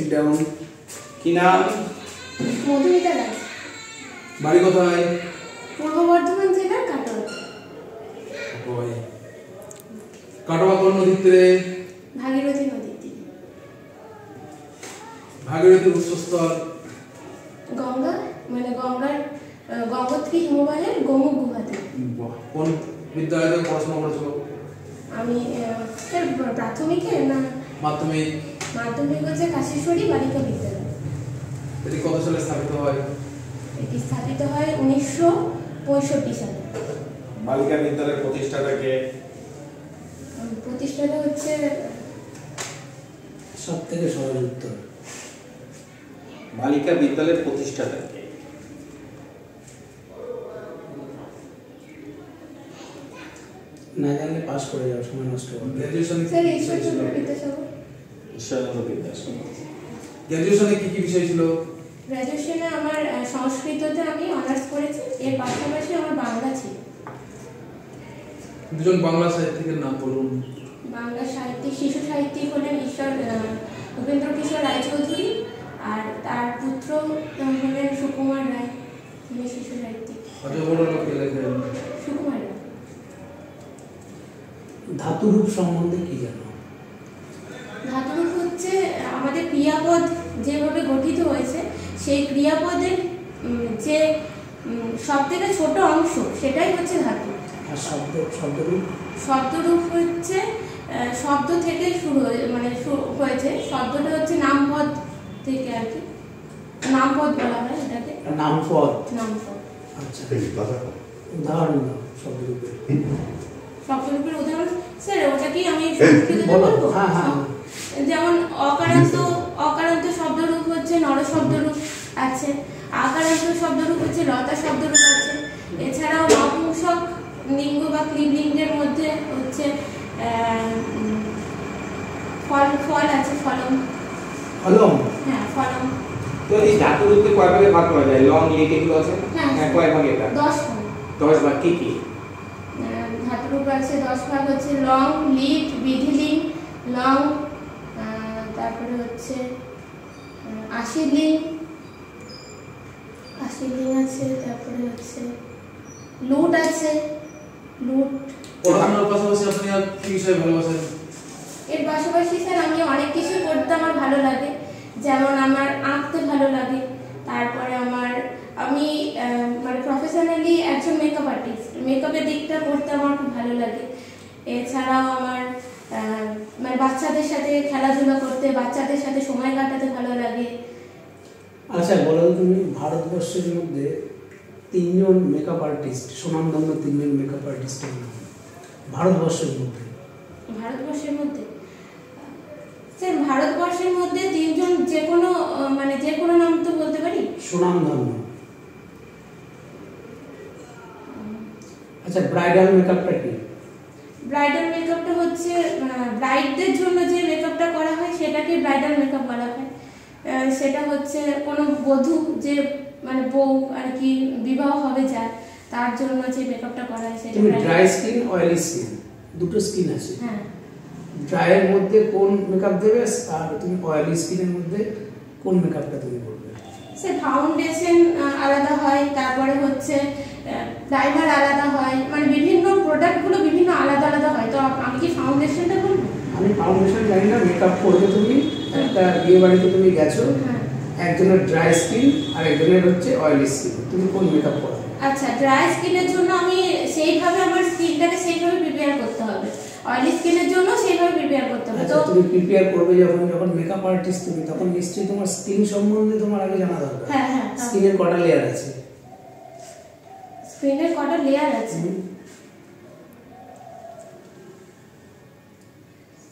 Sit down. কি নাম? মধুমিতা রায়। বাড়ি কোথায়? পূর্ব বর্ধমান জেলার কাটোয়া। কাটোয়া কোন নদীর তীরে? ভাগীরথী নদীর তীরে। ভাগীরথীর উৎসস্থল? গঙ্গা, মানে গঙ্গোত্রী হিমবাহের গোমুখ গুহাতে। কোন বিদ্যালয়ে পড়াশোনা করেছো? আমি প্রাথমিকে না মাধ্যমিক? মাধ্যমিক হচ্ছে কাশীশ্বরী বালিকা বিদ্যালয়। এটি কত সালে স্থাপিত হয়? এটি স্থাপিত হয় 1965 সালে। বালিকা বিদ্যালয়ের প্রতিষ্ঠাতা কে? প্রতিষ্ঠাতা হচ্ছে সবথেকে সহজ উত্তর। বালিকা বিদ্যালয়ের প্রতিষ্ঠাতা কে? না জানলে পাস করে যাও, সময় নষ্ট করবে। গ্র্যাজুয়েশনে স্যার কি বিষয় ছিল? ঈশ্বরচন্দ্র বিদ্যাসাগর। গ্র্যাজুয়েশনে কি কি বিষয় ছিল? গ্র্যাজুয়েশনে আমার সংস্কৃততে আমি অনার্স করেছি, এর পাশাপাশি আমার বাংলা ছিল। দুজন বাংলা সাহিত্যিকের নাম বলুন। বাংলা সাহিত্যিক, শিশু সাহিত্যিক হলেন উপেন্দ্র কিশোর রায়চৌধুরী, আর তার পুত্র হলেন সুকুমার রায়, তিনি শিশু সাহিত্যিক। কত বড় লোক লেখেন? সুকুমার রায়। ধাতুরূপ সম্বন্ধে কি জানো? ধাতুরূপ হচ্ছে আমাদের ক্রিয়াপদ যেভাবে গঠিত হয়েছে, সেই ক্রিয়াপদের যে সবথেকে ছোট অংশ সেটাই হচ্ছে ধাতু। আর শব্দরূপ? শব্দরূপ হচ্ছে শব্দ থেকে শুরু হয়েছে, শব্দটা হচ্ছে নামপদ থেকে আর কি, নামপদ বলা হয় এটাকে। নামপদ। নামপদ। আচ্ছা, উদাহরণ দাও শব্দরূপের। শব্দরূপের উদাহরণ স্যার ওটা কি আমি সংস্কৃততে বলবো? হ্যাঁ হ্যাঁ। যেমন অকারান্ত শব্দরূপ হচ্ছে নর শব্দরূপ আছে, আকারান্ত শব্দরূপ হচ্ছে লতা শব্দরূপ আছে। এছাড়াও নপুংসক লিঙ্গ বা ক্লিবলিঙ্গের মধ্যে হচ্ছে ফল আছে, ফলম। ফলম? হ্যাঁ, ফলম। তো এই ধাতুরূপে কয় ভাগে ভাগ করা যায়? লং, লিট এগুলো আছে? হ্যাঁ, কয় ভাগে এটা? 10 ভাগ। 10 ভাগ কি কি? ধাতুরূপ আছে 10 ভাগ, হচ্ছে লং, লিট, বিধিলিং, লং, তারপরে হচ্ছে আশিলিং আছে, তারপরে হচ্ছে লুট আছে, লুট। পড়াশোনার পাশাপাশি আপনি আর কি বিষয় ভালোবাসেন? এর পাশাপাশি স্যার আমি অনেক কিছু করতে আমার ভালো লাগে, যেমন আমার আঁকতে ভালো লাগে, তারপরে আমি মানে প্রফেশনালি একজন মেকআপ আর্টিস্ট, মেকআপের দিকটা করতে আমার খুব ভালো লাগে। এছাড়াও আমার মানে বাচ্চাদের সাথে খেলাধুলা করতে, বাচ্চাদের সাথে সময় কাটাতে ভালো লাগে। আচ্ছা বলো, তুমি ভারতবর্ষের মধ্যে 3 জন মেকআপ আর্টিস্ট, সুনামধন্য 3 জন মেকআপ আর্টিস্টের নাম ভারতবর্ষের মধ্যে। ভারতবর্ষের মধ্যে স্যার, ভারতবর্ষের মধ্যে 3 জন যে কোনো নাম তো বলতে পারি। সুনামধন্য। আচ্ছা, ব্রাইডাল মেকআপটা কি? ব্রাইডাল মেকআপটা হচ্ছে ব্রাইডদের জন্য যে মেকআপটা করা হয় সেটাকে ব্রাইডাল মেকআপ বলা হয়। সেটা হচ্ছে কোনো বধূ যে মানে বউ আর কি বিবাহ হবে যার, তার জন্য যে মেকআপটা করা হয় সেটা। তুমি ড্রাই স্কিন, অয়েলি স্কিন, দুটো স্কিন আছে। হ্যাঁ। ড্রাই এর মধ্যে কোন মেকআপ দেবে, আর তুমি অয়েলি স্কিনের মধ্যে কোন মেকআপটা তুমি করবে? স্যার ফাউন্ডেশন আলাদা হয়, তারপরে হচ্ছে প্রাইমার আলাদা হয়, মানে বিভিন্ন প্রোডাক্টগুলো বিভিন্ন আলাদা আলাদা হয়। তো আমি কি ফাউন্ডেশনটা বলবো? আমি ফাউন্ডেশন জানি না। মেকআপ করবে তুমি, একটা বিয়ে বাড়িতে তুমি গেছো, একজনের ড্রাই স্কিন আর একজনের হচ্ছে অয়েলি স্কিন, তুমি কোন মেকআপ করবে? আচ্ছা, ড্রাই স্কিনের জন্য আমি সেইভাবে আমার স্কিনটাকে সেইভাবে প্রিপেয়ার করতে হবে, অয়েলি স্কিনের জন্য সেইভাবে প্রিপেয়ার করতে হবে। তো তুমি প্রিপেয়ার করবে যখন মেকআপ আর্টিস্ট তুমি, তখন নিশ্চয়ই তোমার স্কিন সম্বন্ধে তোমার আগে জানা দরকার। হ্যাঁ হ্যাঁ। স্কিনের কটা লেয়ার আছে? স্কিনের কটা লেয়ার আছে?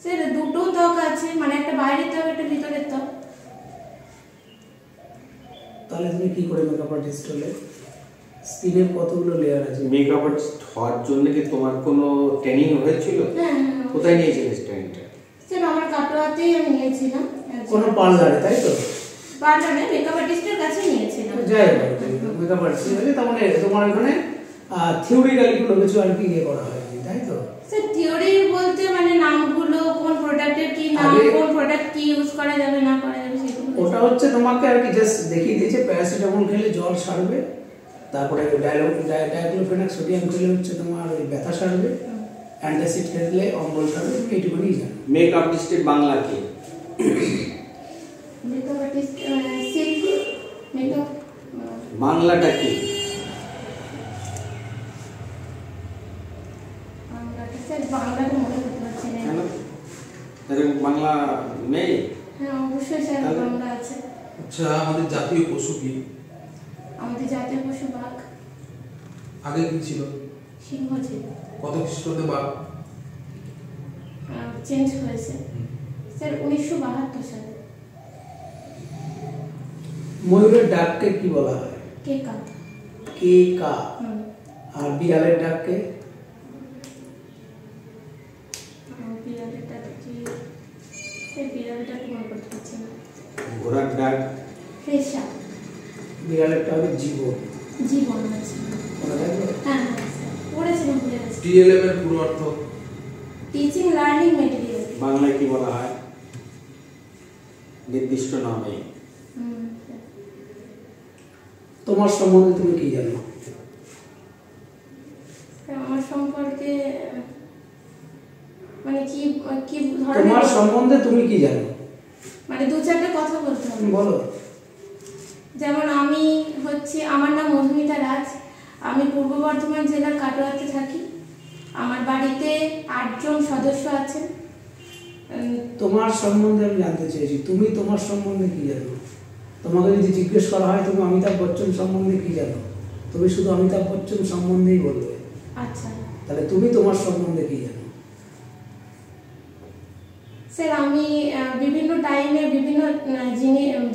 স্যার দুটো ত্বক আছে, মানে একটা বাইরের ত্বক, একটা ভিতরের ত্বক। তাহলে তুমি কি করে মেকআপ আর্টিস্ট হলে? স্কিনের কতগুলো লেয়ার আছে? মেকআপ আর্টিস্ট হওয়ার জন্য কি তোমার কোনো ট্রেনিং হয়েছিল? হ্যাঁ। কোথায় নিয়েছিলে ট্রেনিংটা? স্যার আমার কাটোয়াতেই আমি নিয়েছিলাম। কোনো পার্লারে, তাই তো? পার্লারে মেকআপ আর্টিস্টের কাছে নিয়েছিলাম। যাই হোক, মেকআপ আর্টিস্ট হলে তার মানে তোমার ওখানে থিওরিক্যালি কোনো কিছু আর কি ইয়ে করা হয়, তাই তো? স্যার থিওরি বলতে মানে নামগুলো, কোন প্রোডাক্টের কি নাম, কোন প্রোডাক্ট কি ইউজ করা যাবে না করা যাবে সেগুলো। ওটা হচ্ছে তোমাকে আর কি জাস্ট দেখিয়ে দিয়েছে প্যারাসিটামল খেলে জ্বর সারবে, তারপরে ডাইক্লোফেনাক সোডিয়াম খেলে হচ্ছে তোমার ওই ব্যথা সারবে, অ্যান্টাসিড খেলে অম্বল সারবে, তুমি এইটুকুনি জানো। মেকআপ আর্টিস্টের বাংলা কি? মেকআপ আর্টিস্ট সিল্ক মেকআপ বাংলাটা কি? বাংলাটা মনে করতে পারছি না। কেন এরকম বাংলা নেই? হ্যাঁ অবশ্যই স্যার বাংলা আছে। আচ্ছা, আমাদের জাতীয় পশু কি? আমাদের জাতীয় পশু বাঘ। আগে কি ছিল? সিংহ ছিল। কত খ্রিস্টাব্দে বাঘ চেঞ্জ হয়েছে স্যার 1972 সালে। ময়ূরের ডাককে কি বলা হয়? কেকা। কেকা। আর বিড়ালের ডাককে? বিড়ালের ডাক কি? বিড়ালের ডাক মনে করতে পারছি না। ঘোড়ার ডাক? রেশা। বিড়ালেরটা হবে জীবন। জীবন আছে। মনে থাকবে? হ্যাঁ স্যার পড়েছিলাম, ভুলে গেছি। টিএলএম এর পুরো অর্থ? Teaching learning material. বাংলায় কি বলা হয়? নির্দিষ্ট নামে। তোমার সম্বন্ধে তুমি কি জানো? আমার সম্পর্কে মানে কি কি তোমার ধরনের? সম্বন্ধে তুমি কি জানো? মানে দু চারটে কথা বলতে হবে। বলো। যেমন আমি হচ্ছে, আমার নাম মধুমিতা রাজ, আমি পূর্ব বর্ধমান জেলার কাটোয়াতে থাকি। আমার বাড়িতে 8 জন সদস্য আছেন। তোমার সম্বন্ধে আমি জানতে চেয়েছি, তুমি তোমার সম্বন্ধে কি জানো? তোমাকে যদি জিজ্ঞেস করা হয় তুমি অমিতাভ বচ্চন সম্বন্ধে কি জানো, তুমি শুধু অমিতাভ বচ্চন সম্বন্ধেই বলবে। আচ্ছা তাহলে তুমি তোমার সম্বন্ধে কি জানো? স্যার আমি বিভিন্ন টাইমে বিভিন্ন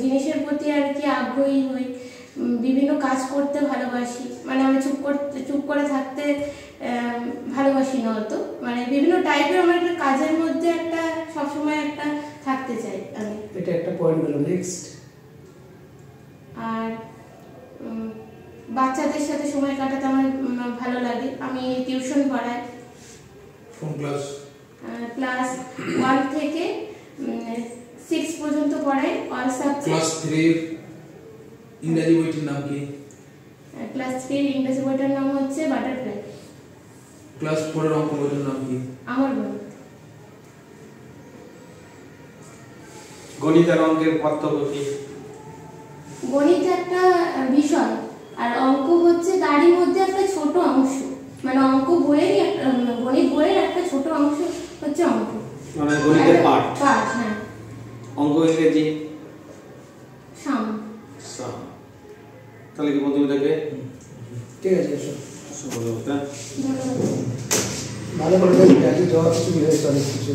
জিনিসের প্রতি আর কি আগ্রহী হই, বিভিন্ন কাজ করতে ভালোবাসি। মানে আমি চুপ করে থাকতে ভালোবাসি না অত, মানে বিভিন্ন টাইপের আমার একটা কাজের মধ্যে একটা সবসময় একটা থাকতে চাই আমি। এটা একটা পয়েন্ট হলো। নেক্সট। আর বাচ্চাদের সাথে সময় কাটাতে আমার ভালো লাগে। আমি টিউশন পড়াই। কোন ক্লাস? ক্লাস 1 থেকে 6 পর্যন্ত পড়াই, অল সাবজেক্ট। ক্লাস 3 এর ইংরেজি বইটির নাম কি? ক্লাস 3 এর ইংরেজি বইটার নাম হচ্ছে বাটারফ্লাই। ক্লাস 4 এর অঙ্ক বইটির নাম কি? আমার গণিত। গণিত আর অঙ্কের পার্থক্য কি? গণিত একটা বিষয় আর অঙ্ক হচ্ছে তারই মধ্যে একটা ছোট অংশ। মানে অঙ্ক বইয়েরই একটা, গণিত বইয়ের একটা ছোট অংশ হচ্ছে অঙ্ক। মানে গণিতের পার্ট। হ্যাঁ। অঙ্ক ইংরেজি? সাম। তাহলে কি মধুমিতাকে? ঠিক আছে, এসো। ধন্যবাদ। ধন্যবাদ। ভালো করে দেখি, আজকে জবাব কিছু মিলেছে অনেক কিছু।